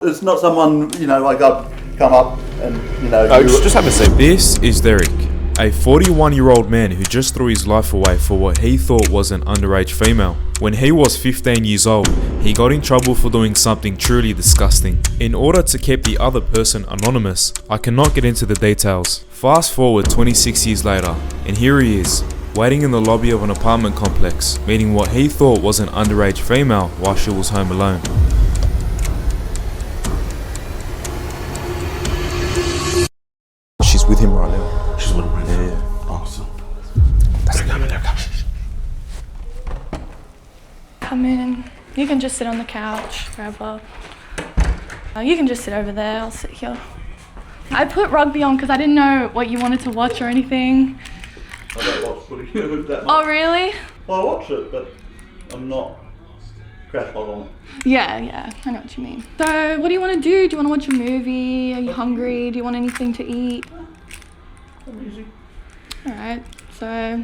It's not someone, like I'd come up and, just have a seat. This is Derek, a 41-year-old man who just threw his life away for what he thought was an underage female. When he was 15 years old, he got in trouble for doing something truly disgusting. In order to keep the other person anonymous, I cannot get into the details. Fast forward 26 years later, and here he is, waiting in the lobby of an apartment complex, meeting what he thought was an underage female while she was home alone. She's with him right now. She's with him right now? Yeah. Awesome. They're coming. Come in. You can just sit on the couch, wherever. You can just sit over there, I'll sit here. I put rugby on because I didn't know what you wanted to watch or anything. I don't watch footy that much. Oh, really? Well, I watch it, but I'm not crash hot on it. Yeah, I know what you mean. So, what do you want to do? Do you want to watch a movie? Are you hungry? Do you want anything to eat? I'm easy. Alright, so...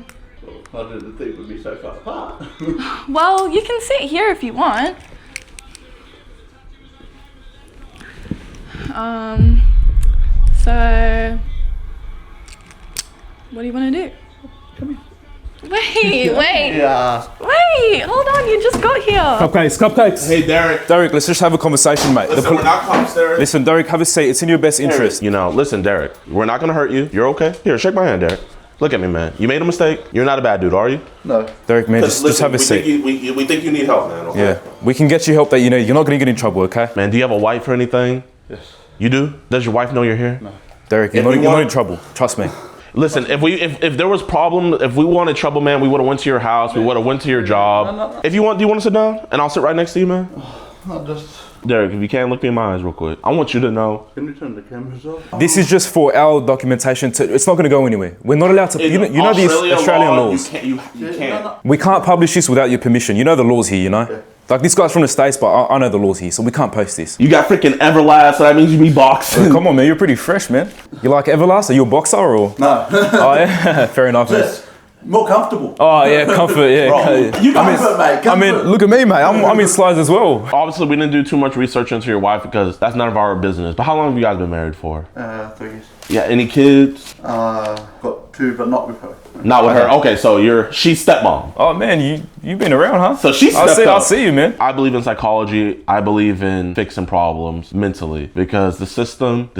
Well, I didn't think we'd be so far apart. Well, you can sit here if you want. So... What do you want to do? Come here. Wait. Yeah. Wait, hold on, you just got here. Cupcakes. Hey, Derek. Derek, let's just have a conversation, mate. Listen, we're not cops, Derek. Listen, Derek, have a seat. It's in your best interest. Listen, Derek. We're not gonna hurt you. You're okay? Here, shake my hand, Derek. Look at me, man. You made a mistake. You're not a bad dude, are you? No. Derek, man, just have a seat. We think you need help, man. Okay? Yeah, we can get you help that you're not gonna get in trouble, okay? Man, do you have a wife or anything? Yes. You do? Does your wife know you're here? No. Derek, you're not in trouble. Trust me. Listen, if there was problem, if we wanted trouble, man, we would have went to your house. We would have went to your job. No. If you want, do you want to sit down? And I'll sit right next to you, man. I'll just... Derek, if you can, look me in my eyes real quick. I want you to know. Can you turn the cameras off? This is just for our documentation. It's not going to go anywhere. We're not allowed to. You know the Australian laws. You can't. No. We can't publish this without your permission. You know the laws here. Yeah. Like this guy's from the States, but I know the laws here, so we can't post this. You got freaking Everlast, so that means you be boxing. Come on, man. You're pretty fresh, man. You like Everlast? Are you a boxer or? No. Oh yeah, fair enough. Man. Just more comfortable. Oh yeah, comfort. Yeah. Bro, you comfort, mate. Comfort. I mean, look at me, mate. I'm in slides as well. Obviously, we didn't do too much research into your wife because that's none of our business. But how long have you guys been married for? 3 years. Yeah, any kids? Got 2, but not with her. Not with her. Okay, so she's stepmom. Oh man, you've been around, huh? So she's stepped up. I see you, man. I believe in psychology. I believe in fixing problems mentally because the system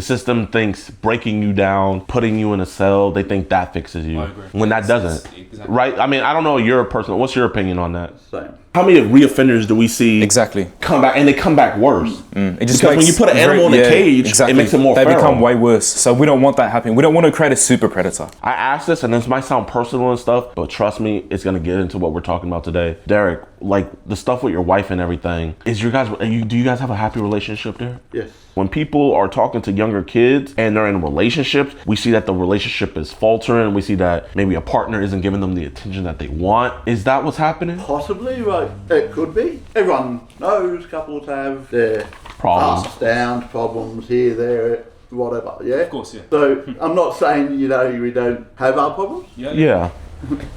thinks breaking you down, putting you in a cell, they think that fixes you. When that doesn't. Exactly. Right? I mean, I don't know your personal. What's your opinion on that? Same. How many reoffenders do we see Exactly come back, and they come back worse? It just because when you put an animal in a cage, it makes it more feral. They become way worse. So we don't want that happening. We don't want to create a super predator. I asked this, and this might sound personal and stuff, but trust me, it's gonna get into what we're talking about today. Derek, like the stuff with your wife and everything, do you guys have a happy relationship there? Yes. When people are talking to younger kids and they're in relationships, we see that the relationship is faltering. We see that maybe a partner isn't giving them the attention that they want. Is that what's happening? Possibly, right? It could be. Everyone knows couples have their Problems. ups, downs, problems here, there, whatever. Yeah. Of course, yeah. So I'm not saying we don't have our problems. Yeah.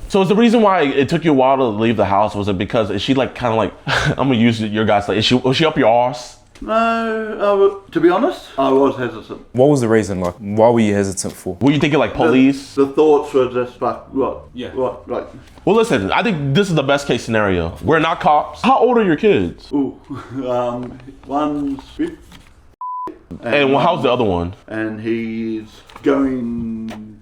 So is the reason why it took you a while to leave the house, was it because is she like kind of like I'm gonna use your guys like was she up your arse? No, to be honest, I was hesitant. What was the reason? Like, why were you hesitant for? Were you thinking like police? The thoughts were just like, what? Yeah. What? Like, Well, listen, I think this is the best case scenario. We're not cops. How old are your kids? one's 5. And how's the other one? And he's going.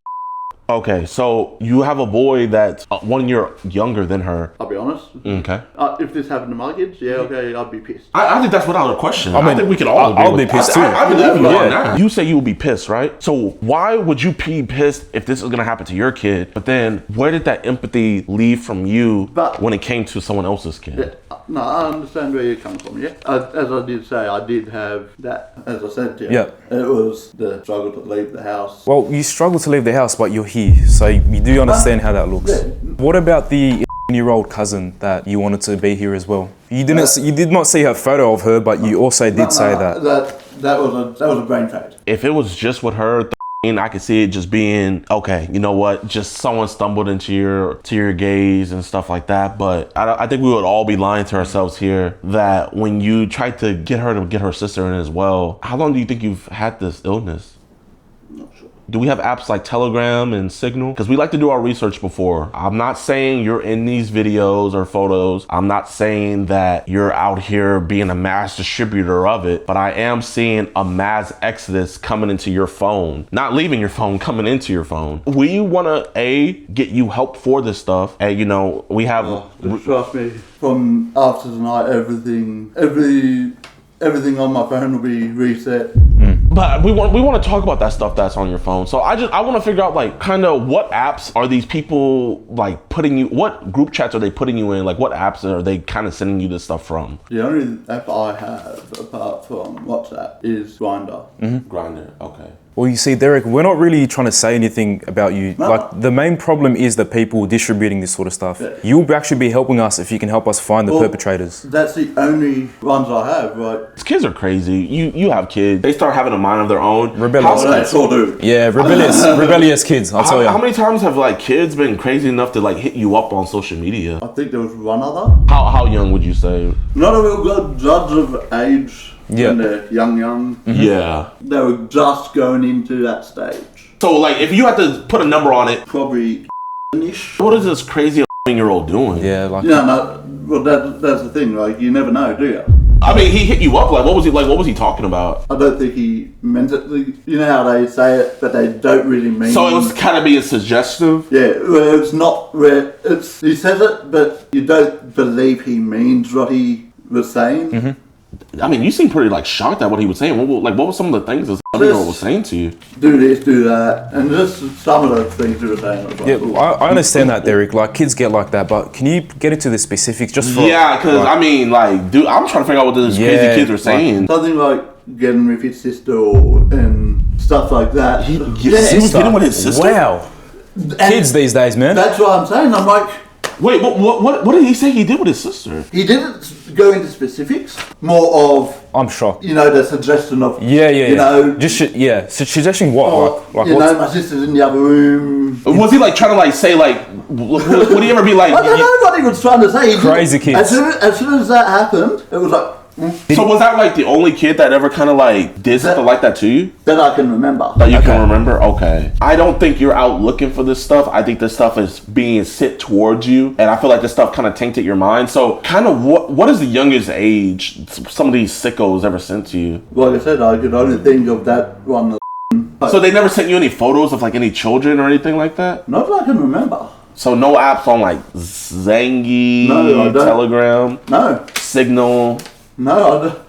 Okay, so you have a boy that's 1 year younger than her. I'll be honest. Okay. If this happened to my kids, okay, I'd be pissed. I think that's without a question. I mean, I think we can all agree I'll with be pissed that. too. I believe you on that. You say you will be pissed, right? So why would you be pissed if this is gonna happen to your kid? But then where did that empathy leave from you when it came to someone else's kid? Yeah, no, I understand where you're coming from, yeah. As I did say, I did have that, as I said to you. Yeah. It was the struggle to leave the house. Well, you struggle to leave the house, but you're here, so you do understand how that looks. Yeah. What about the year-old cousin that you wanted to be here as well? You did not see a photo of her, but you also did say that. That was a brain fade. If it was just with her, And I could see it just being, okay, you know what, just someone stumbled into your gaze and stuff like that. But I think we would all be lying to ourselves here that when you tried to get her sister in as well, how long do you think you've had this illness? Not sure. Do we have apps like Telegram and Signal? Because we like to do our research before. I'm not saying you're in these videos or photos. I'm not saying that you're out here being a mass distributor of it, but I am seeing a mass exodus coming into your phone. Not leaving your phone, coming into your phone. We want to, get you help for this stuff. And, you know, we have... Trust me, from after tonight, everything on my phone will be reset. But we want to talk about that stuff that's on your phone. So I want to figure out like kind of what apps are these people like putting you, what group chats are they putting you in? Like what apps are they kind of sending you this stuff from? The only app I have apart from WhatsApp is Grindr. Grindr, okay. Well, you see, Derek, we're not really trying to say anything about you. No. Like, the main problem is the people distributing this sort of stuff. Yeah. You'll actually be helping us if you can help us find the perpetrators. That's the only ones I have, right? These kids are crazy. You have kids. They start having a mind of their own. Rebellious. That's all do. Yeah, rebellious kids, I'll tell you. How many times have like kids been crazy enough to like hit you up on social media? I think there was one other. How young would you say? Not a real good judge of age. Yeah. When they're young. Yeah. They were just going into that stage. So like if you had to put a number on it, Probably ish. what is this crazy 11-year-old doing? Yeah, like... No. Well, that's the thing. Like, you never know, do you? I mean, he hit you up. Like, what was he talking about? I don't think he meant it. You know how they say it, but they don't really mean. So it was kind of being suggestive. Yeah, well, it's not where it's. He says it, but you don't believe he means what he was saying. I mean, you seem pretty like shocked at what he was saying. What were some of the things this 11-year-old was saying to you? Do this, do that, and just some of the things he was saying. I was like, Yeah, "Ooh." I understand that, Derek. Like, kids get like that, but can you get into the specifics just for... Yeah, because like, I mean, like, dude, I'm trying to figure out what these crazy kids are saying. Something like getting with his sister and stuff like that. He was getting with his sister. Wow. And Kids these days, man. That's what I'm saying. I'm like, Wait, what did he say he did with his sister? he didn't go into specifics. More of, I'm shocked. the suggestion of, Yeah. you know, So suggesting what? or, Like you what? know, my sister's in the other room. Was he like trying to like say like? Would he ever be like? I don't know what he was trying to say. He didn't- Crazy kids. As soon as that happened, it was like, So was that like the only kid that ever kind of like did something like that to you? that I can remember. That you can remember? Okay. I don't think you're out looking for this stuff. I think this stuff is being sent towards you. And I feel like this stuff kind of tainted your mind. So kind of what is the youngest age some of these sickos ever sent to you? Like I said, I could only think of that one. So they never sent you any photos of like any children or anything like that? Not that I can remember. So no apps on like Zangy, No, I don't. Telegram, No. Signal. No,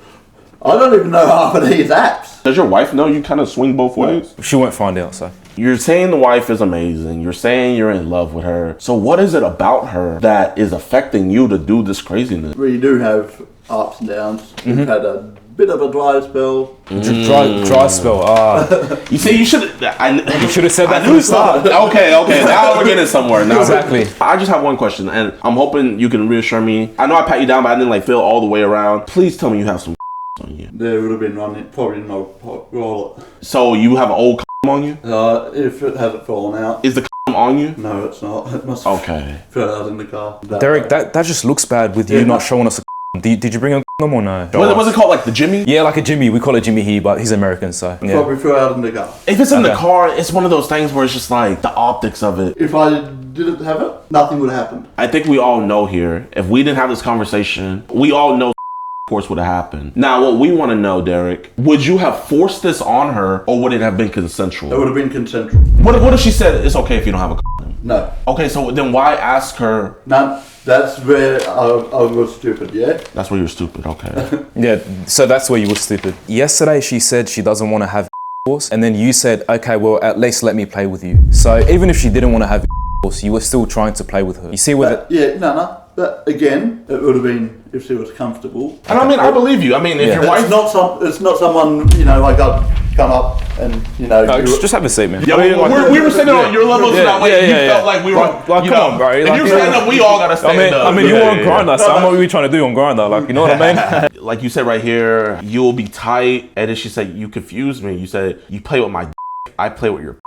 I don't even know half of these apps. Does your wife know you kind of swing both ways? She won't find out, so. You're saying the wife is amazing. You're saying you're in love with her. So what is it about her that is affecting you to do this craziness? We do have ups and downs. We've had a bit of a dry spell. Dry spell. You see, you should. You should have said that I from knew the start. Okay. Now we're getting somewhere. Now Exactly. I just have one question, and I'm hoping you can reassure me. I know I pat you down, but I didn't like feel all the way around. Please tell me you have some on you. There would have been one, probably no wallet. So you have an old on you? If it hasn't fallen out. Is the on you? No, it's not. It must have Okay. fell out in the car. Derek, that just looks bad with you Yeah, not no. showing us a Did you bring a condom or no? Was it called like the Jimmy? Yeah, like a Jimmy. We call it Jimmy here, but he's American, so. Yeah. Probably fell out in the car. If it's in the Okay. car, it's one of those things where it's just like the optics of it. If I didn't have it, nothing would have happened. I think we all know here, if we didn't have this conversation, we all know of course would have happened. Now, what we want to know, Derek, would you have forced this on her or would it have been consensual? It would have been consensual. What if she said it's okay if you don't have a condom? No. Okay, so then why ask her? No, that's where I was stupid, yeah? That's where you're stupid, okay. Yeah, so that's where you were stupid. Yesterday she said she doesn't want to have course, and then you said, okay, well, at least let me play with you. So even if she didn't want to have course, you were still trying to play with her. You see whether... Yeah, no. But again, it would have been if she was comfortable. And I mean, I believe you. I mean, if Yeah. your wife... It's not someone, like I'd come up and, No, just have a seat, man. Yeah, we were sitting on your level, so that way you felt like we were, Like, you come know, on, bro. if Like, you stand up, we all gotta stand up. I mean, you were on Grindr, so I know what we trying to do on Grindr. Like, you know what I mean? Like you said right here, you'll be tight, and then she said, you confused me. You said, you play with my I play with your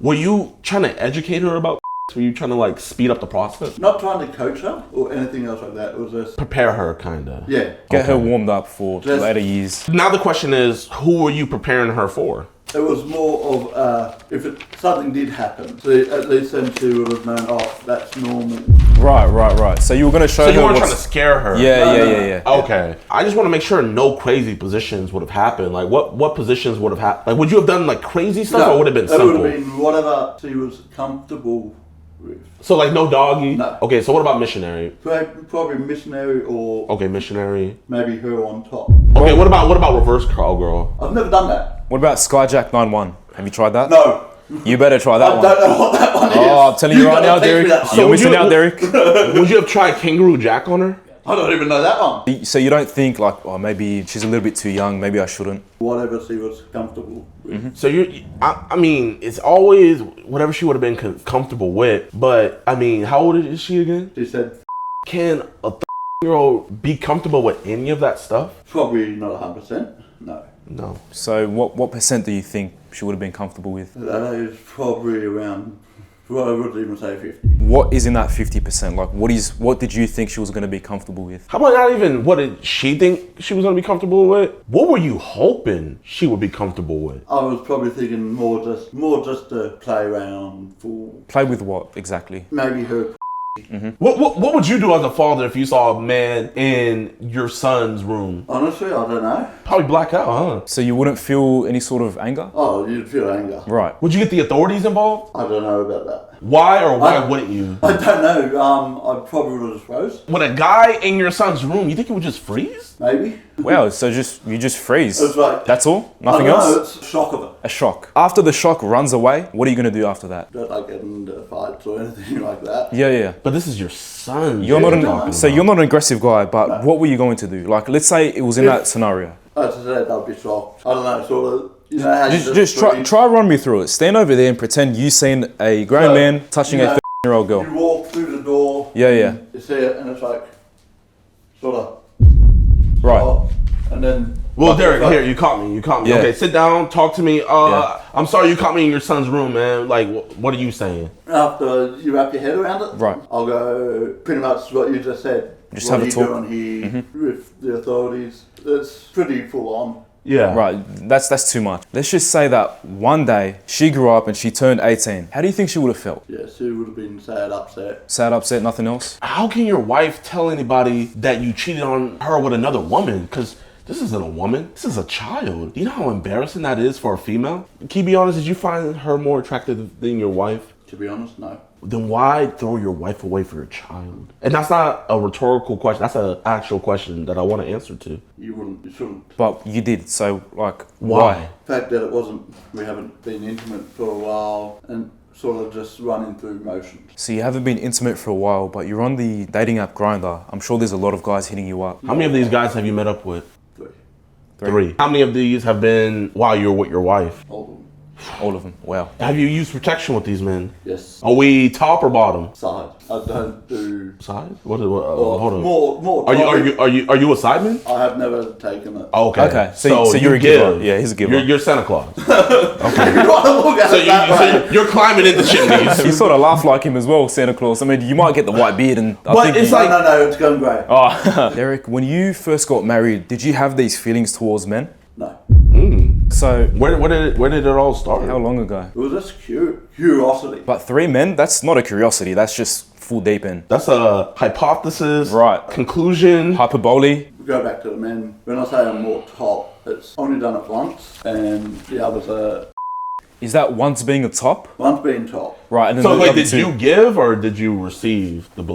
Were you trying to educate her about Were you trying to like speed up the process? Not trying to coach her or anything else like that. It was just Prepare her, kind of. yeah. Get her warmed up for Just- later years. Now the question is, who are you preparing her for? It was more of if something did happen, so at least then she would have known. Oh, that's normal. Right. So you were going to show So her you weren't what's... trying to scare her? Yeah. Okay. I just want to make sure no crazy positions would have happened. Like what positions would have happened? Like would you have done like crazy stuff or would it have been it simple? would have been whatever she was comfortable with. So like no doggy? No. Okay, so what about missionary? Probably missionary or Okay, missionary. maybe her on top. Okay, what about reverse cowgirl? I've never done that. What about Skyjack 9-1? Have you tried that? No. You better try that I one. don't know what that one is. Oh, I'm telling you right now, gotta teach me Derek. that one. You're would missing you- out, Derek. Would you have tried kangaroo jack on her? I don't even know that one. So you don't think like, oh, maybe she's a little bit too young. Maybe I shouldn't. Whatever she was comfortable with. So I mean, it's always whatever she would have been comfortable with. But I mean, how old is she again? She said Can a 30-year-old be comfortable with any of that stuff? probably not 100%. No. No. So what percent do you think she would have been comfortable with? That is probably around, well, I would even say 50. What is in that 50%? Like, what did you think she was going to be comfortable with? How about not even what did she think she was gonna be comfortable with? What were you hoping she would be comfortable with? I was probably thinking more just to play around for Play with what exactly? maybe her. What would you do as a father if you saw a man in your son's room? Honestly, I don't know. Probably black out, huh? So you wouldn't feel any sort of anger? Oh, you'd feel anger. Right. Would you get the authorities involved? I don't know about that. Why or why I- wouldn't you? I don't know. I probably would have froze. With a guy in your son's room, you think he would just freeze? Maybe. Wow, so you just freeze. It's like- That's all? Nothing I don't know, else? it's a shock of it. A shock. After the shock runs away, what are you going to do after that? Don't like get into fights or anything like that. Yeah. But this is your son. You're not talking you're about. not an aggressive guy, but what were you going to do? Like, let's say it was in that scenario. As I said, I'd be shocked. I don't know, sort of. You know how Just try run me through it. Stand over there and pretend you seen a grown So, man touching you a know, 13-year-old girl. You walk through the door. Yeah. You see it, and it's like sort of. Right. Oh, and then. Well, Derek, like- here, you caught me. Yeah. Okay, sit down, talk to me. Yeah. I'm sorry you caught me in your son's room, man. Like, what are you saying? After you wrap your head around it, Right. I'll go pretty much what you just said. Just what have a are you talk. doing here with the authorities? It's pretty full on. Yeah. Right, that's too much. Let's just say that one day she grew up and she turned 18. How do you think she would have felt? Yeah, she would have been sad, upset. Sad, upset, nothing else? How can your wife tell anybody that you cheated on her with another woman? Because this isn't a woman. This is a child. Do you know how embarrassing that is for a female? Can you be honest? Did you find her more attractive than your wife? To be honest, no. Then why throw your wife away for your child? And that's not a rhetorical question. That's an actual question that I want to answer to. You shouldn't. But you did, so like, Why? why? The fact that we haven't been intimate for a while and sort of just running through motions. So you haven't been intimate for a while, but you're on the dating app Grindr. I'm sure there's a lot of guys hitting you up. How many of these guys have you met up with? 3. 3. How many of these have been while you're with your wife? All of them. All of them. Wow. Have you used protection with these men? Yes. Are we top or bottom? Side. I don't do. Side? What? Hold on. More. Are you a sideman? I have never taken it. Oh, okay. Okay, so you're a giver. Yeah, he's a giver. You're Santa Claus. You wanna look at it that way. You're climbing into chimneys. You sort of laugh like him as well, Santa Claus. I mean, you might get the white beard and I But think it's you- like- No, it's gone great. Oh, Derek, when you first got married, did you have these feelings towards men? No. So, Where did it all start? how long ago? It was just curiosity. But 3 men? That's not a curiosity. That's just full deep in. That's a hypothesis. Right. Conclusion. Hyperbole. Go back to the men. When I say I'm more top, it's only done it once, and the others are Is that once being a top? once being top. Right, and then So the wait, other did 2. you give or did you receive the?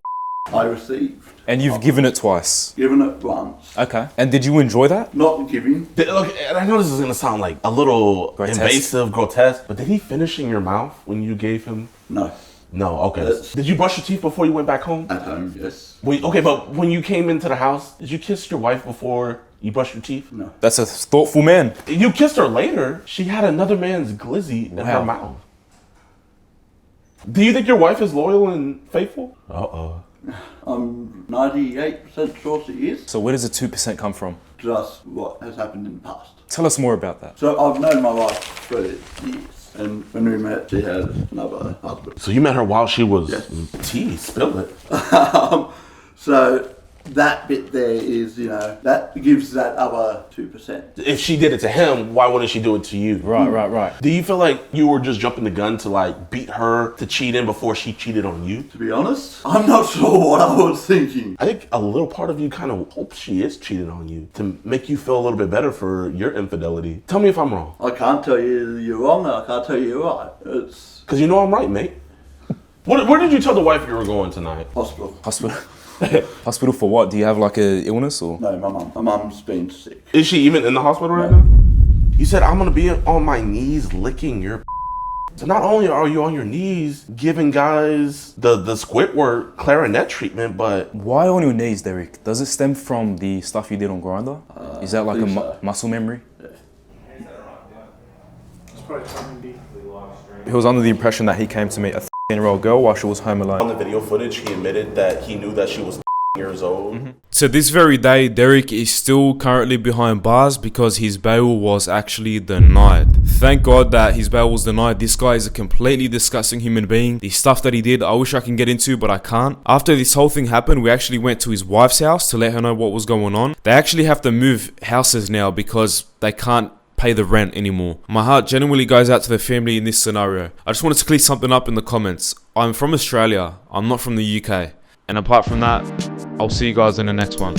I received. And you've given it twice. Given it once. Okay. And did you enjoy that? Not giving. Look, and I know this is gonna sound like a little Grotesque. invasive, grotesque, but did he finish in your mouth when you gave him? No. No. Okay. Yes. Did you brush your teeth before you went back home? At home, yes. Wait, okay, but when you came into the house, did you kiss your wife before you brushed your teeth? No. That's a thoughtful man. You kissed her later. She had another man's glizzy in her Wow. mouth. Do you think your wife is loyal and faithful? Uh-oh. I'm 98% sure she is. So where does the 2% come from? Just what has happened in the past. Tell us more about that. So I've known my wife for years. And when we met, she had another husband. So you met her while she was... Yes. Tea, spill it. So that bit there is, you know, that gives that other 2%. If she did it to him, why wouldn't she do it to you? Right. Do you feel like you were just jumping the gun to like beat her to cheat in before she cheated on you? To be honest, I'm not sure what I was thinking. I think a little part of you kind of hopes she is cheating on you to make you feel a little bit better for your infidelity. Tell me if I'm wrong. I can't tell you you're wrong, and I can't tell you you're right. It's Because you know I'm right, mate. Where did you tell the wife you were going tonight? hospital. Hospital for what? Do you have like a illness or? No, my mum. My mum's been sick. Is she even in the hospital right now? You said I'm gonna be on my knees licking your. So not only are you on your knees giving guys the Squidward clarinet treatment, but Why on your knees, Derek? Does it stem from the stuff you did on Grindr? Is that like a think so. muscle memory? He was under the impression that he came to meet a 13-year-old girl while she was home alone. on the video footage, he admitted that he knew that she was years old. To this very day, Derek is still currently behind bars because his bail was actually denied. Thank God that his bail was denied. This guy is a completely disgusting human being. The stuff that he did, I wish I can get into, but I can't. After this whole thing happened, we actually went to his wife's house to let her know what was going on. They actually have to move houses now because they can't pay the rent anymore. My heart genuinely goes out to the family in this scenario. I just wanted to clear something up in the comments. I'm from Australia. I'm not from the UK. And apart from that, I'll see you guys in the next one.